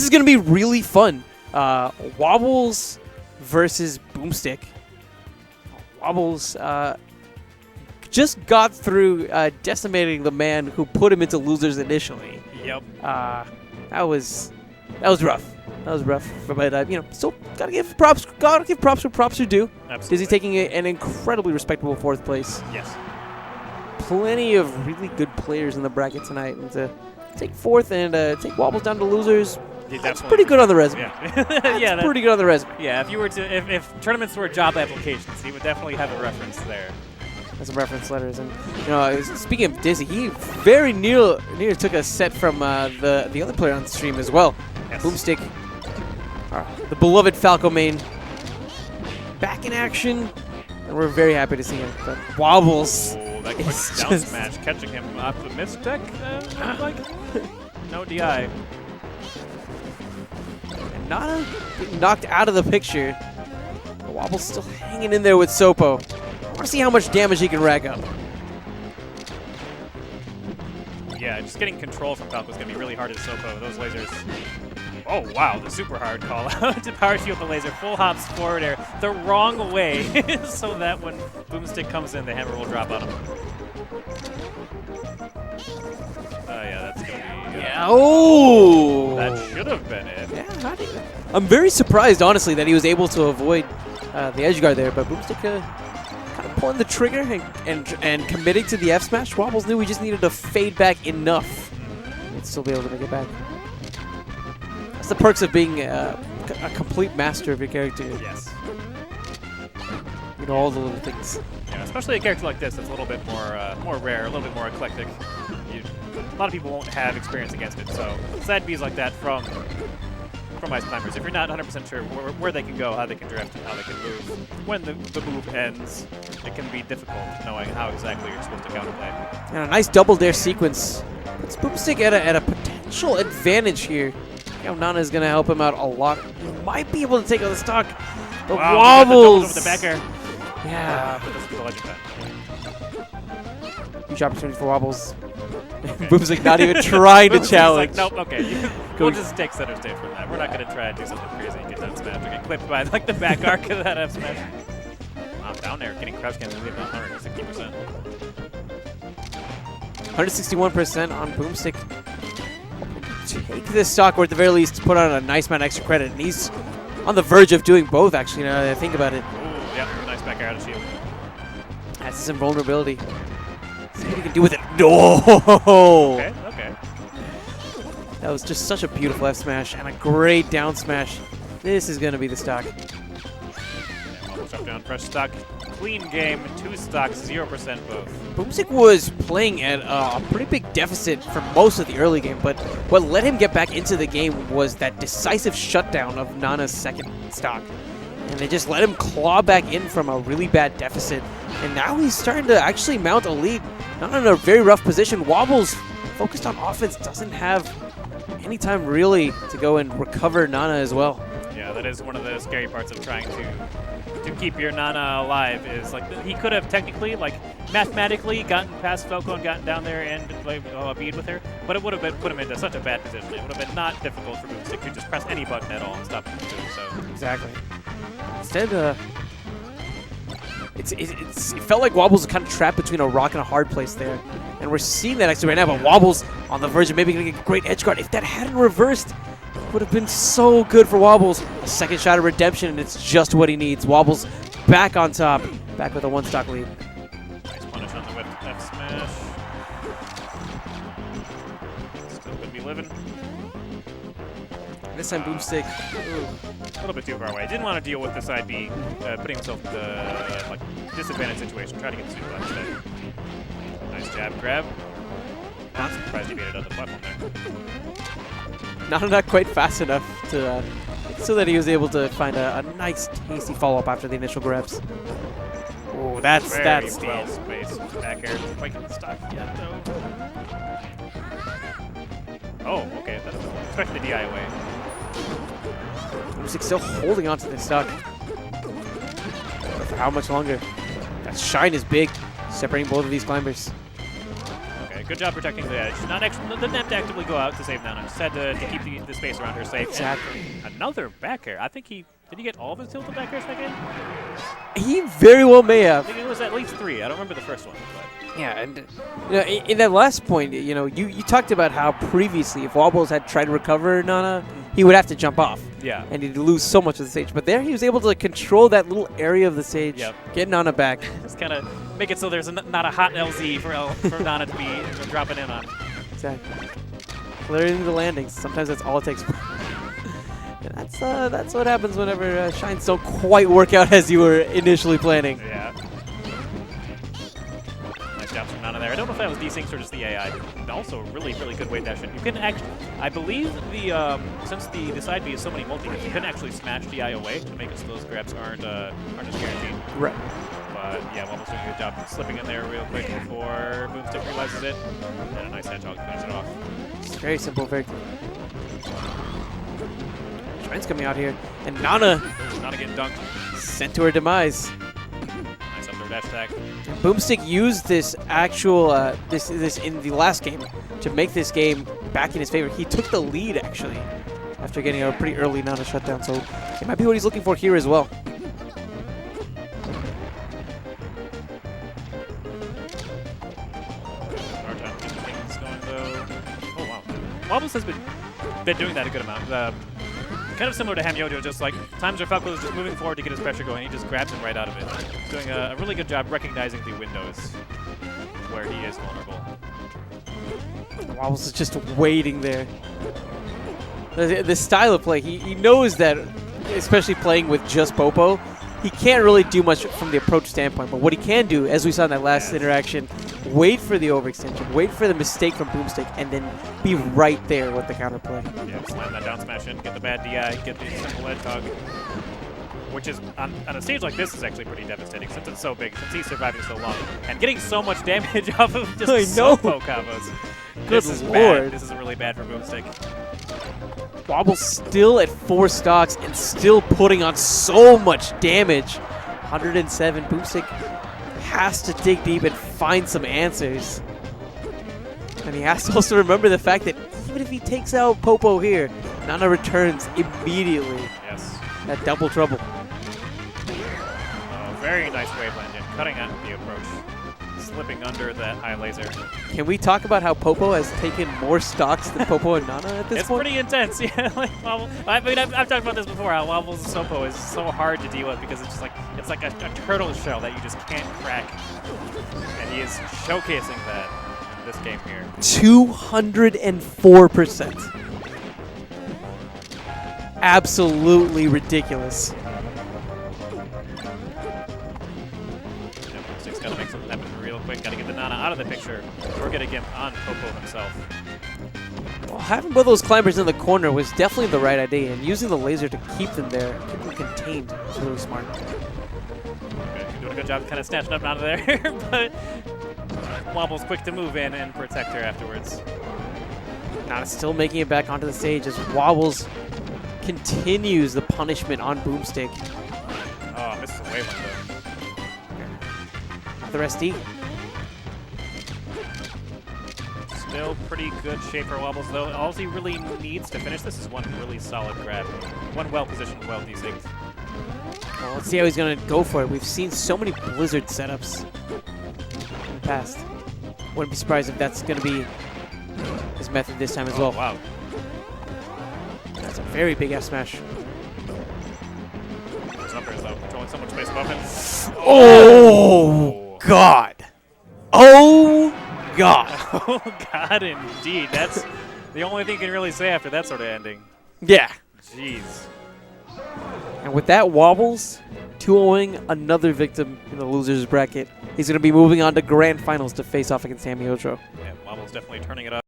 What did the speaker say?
is going to be really fun. Wobbles versus Boomstick. Wobbles just got through decimating the man who put him into losers initially. Yep. That was rough. That was rough, but you know, still gotta give props. Gotta give props where props are due. Absolutely. Dizzy taking an incredibly respectable 4th place. Yes. Plenty of really good players in the bracket tonight, and to take 4th and take Wobbles down to losers. That's pretty good on the resume. Yeah. That's pretty good on the resume. Yeah. If you were to, if tournaments were job applications, he would definitely have a reference there. Some reference letters, and you know, speaking of Dizzy, he very near took a set from the other player on the stream as well. Yes. Boomstick, the beloved Falco main, back in action, and we're very happy to see him. But Wobbles, oh, that quick down smash catching him off the mistech. Like no DI. And Nana getting knocked out of the picture. But Wobbles still hanging in there with Sopo. I want to see how much damage he can rack up. Yeah, just getting control from Falco is going to be really hard at Sopo. Those lasers. Oh, wow, the super hard call out to power shield the laser. Full hops forward air the wrong way so that when Boomstick comes in, the hammer will drop on him. Yeah, that's going to be... Yeah, oh! That should have been it. Yeah, I'm very surprised, honestly, that he was able to avoid the edge guard there, but Boomstick kind of pulling the trigger and committing to the F smash. Wobbles knew he just needed to fade back enough and still be able to make it back. That's the perks of being a complete master of your character. Yes. You know, all the little things. Yeah, especially a character like this that's a little bit more rare, a little bit more eclectic. A lot of people won't have experience against it, so side Bs like that from ice climbers, if you're not 100% sure where they can go, how they can drift, and how they can move, when the move ends, it can be difficult knowing how exactly you're supposed to counterplay. And a nice double dare sequence. Puts Boomstick at a potential advantage here. You know, Nana's going to help him out a lot. He might be able to take out the stock. The Wobbles! Over the back air. Yeah. But doesn't get the legend time. Huge opportunity for Wobbles. Boomstick not even trying to challenge. Like, nope, okay. We'll just take center stage from that. We're not going to try and do something crazy and get that smash. We're get clipped by like the back arc of that F smash. Wow, down there, getting crouch cancel, we have 160%. 161% on Boomstick. Take this stock, or at the very least, put on a nice amount of extra credit. And he's on the verge of doing both, actually, now that I think about it. Ooh, yeah, nice back air out of shield. Has some vulnerability. See what he can do with it. No! Okay, okay. That was just such a beautiful F smash and a great down smash. This is going to be the stock. Yeah, Wobbles drop down, fresh stock. Clean game, 2 stocks, 0% both. Boomstick was playing at a pretty big deficit for most of the early game, but what let him get back into the game was that decisive shutdown of Nana's second stock. And they just let him claw back in from a really bad deficit. And now he's starting to actually mount a lead. Not in a very rough position. Wobbles, focused on offense, doesn't have any time really to go and recover Nana as well. Yeah, that is one of the scary parts of trying to keep your Nana alive, is like he could have technically, like mathematically, gotten past Falco and gotten down there and played a bead with her, but it would have put him into such a bad position. It would have been not difficult for Boomstick to just press any button at all and stop him from doing so. Exactly. Instead, it felt like Wobbles was kind of trapped between a rock and a hard place there. And we're seeing that actually right now, but Wobbles on the verge of maybe getting a great edge guard. If that hadn't reversed, it would have been so good for Wobbles. A second shot of redemption, and it's just what he needs. Wobbles back on top, back with a 1-stock lead. Nice punish on the whip F smash. Still could be living. This time Boomstick. A little bit too far away. Didn't want to deal with the side B, putting himself in the like disadvantaged situation. Try to get the super instead. Nice jab grab. Not surprised he made it on the platform there. Not quite fast enough to so that he was able to find a nice, tasty follow-up after the initial grabs. Oh, that's well spaced back air. Quite get the stock yet though. Oh, okay. That's expecting the DI away. Boomstick still holding on to this stock. For how much longer? That shine is big, separating both of these climbers. Okay, Good job protecting the edge. Not actually, didn't have to actively go out to save Nana. Just had to keep the space around her safe. Exactly. And another back air. I think did he get all of his tilted back airs that game? He very well may I have. think it was at least 3. I don't remember the first one. But. Yeah, and in that last point, you talked about how previously, if Wobbles had tried to recover Nana, he would have to jump off. Yeah. And he'd lose so much of the stage. But there he was able to control that little area of the stage, get Nana back. Just kind of make it so there's not a hot LZ for Nana to be dropping in on. Exactly. Clearing the landings. Sometimes that's all it takes. And that's what happens whenever shines don't quite work out as you were initially planning. Yeah. Nice jumps from Nana there. I don't know if that was desynced or just the AI. But also, really, really good weight dash. You can actually, I believe since the side B is so many multi-hits, you can actually smash DI away to make it so those grabs aren't as guaranteed. Right. But yeah, Wobbles doing a good job slipping in there real quick before Boomstick realizes it. And a nice hedgehog to finish it off. It's very simple, very clean. Shine's coming out here, and Nana getting dunked. Sent to her demise. Nice up there dash attack. Boomstick used this actual this in the last game to make this game back in his favor. He took the lead actually after getting a pretty early Nana shutdown, so it might be what he's looking for here as well. Hard time keeping things going though. Oh wow, Wobbles has been doing that a good amount. Kind of similar to Hamyojo, just like times where Falco is just moving forward to get his pressure going, he just grabs him right out of it. He's doing a really good job recognizing the windows where he is vulnerable. Wobbles is just waiting there. The style of play, he knows that, especially playing with just Popo, he can't really do much from the approach standpoint. But what he can do, as we saw in that last interaction, wait for the overextension, wait for the mistake from Boomstick, and then be right there with the counterplay. Yeah, slam that down smash in, get the bad DI, get the simple edge hug. Which is, on a stage like this, is actually pretty devastating since it's so big, since he's surviving so long. And getting so much damage off of just Sopo combos. Good This is lord. bad. This is really bad for Boomstick. Wobbles still at 4 stocks and still putting on so much damage. 107. Boomstick has to dig deep and find some answers. And he has to also remember the fact that even if he takes out Popo here, Nana returns immediately. Yes. That double trouble. Very nice wave landing, cutting out the approach. Slipping under that high laser. Can we talk about how Popo has taken more stocks than Popo and Nana at this point? It's pretty intense, yeah. Like Wobble, I mean, I've talked about this before. How Wobbles and Sopo is so hard to deal with because it's just like a turtle shell that you just can't crack, and he is showcasing that in this game here. 204%. Absolutely ridiculous. Boomstick's got to make something happen real quick. Got to get the Nana out of the picture or get a gimp on Popo himself. Well, having both those climbers in the corner was definitely the right idea, and using the laser to keep them there, keep them contained, was really smart. Okay, doing a good job kind of snatching up out of there, but Wobble's quick to move in and protect her afterwards. Nana still making it back onto the stage as Wobbles continues the punishment on Boomstick. Oh, misses a wave window. The rest D. Still pretty good shape for Wobbles, though. All he really needs to finish this is one really solid grab. One well-positioned, well-desynced. Well, let's see how he's going to go for it. We've seen so many Blizzard setups in the past. Wouldn't be surprised if that's going to be his method this time as well. Wow. That's a very big F smash. Those numbers, though, controlling so much space above him. Oh, God. Oh, God. Oh, God, indeed. That's the only thing you can really say after that sort of ending. Yeah. Jeez. And with that, Wobbles 2-0ing another victim in the loser's bracket. He's going to be moving on to grand finals to face off against Hamyojo. Yeah, Wobble's definitely turning it up.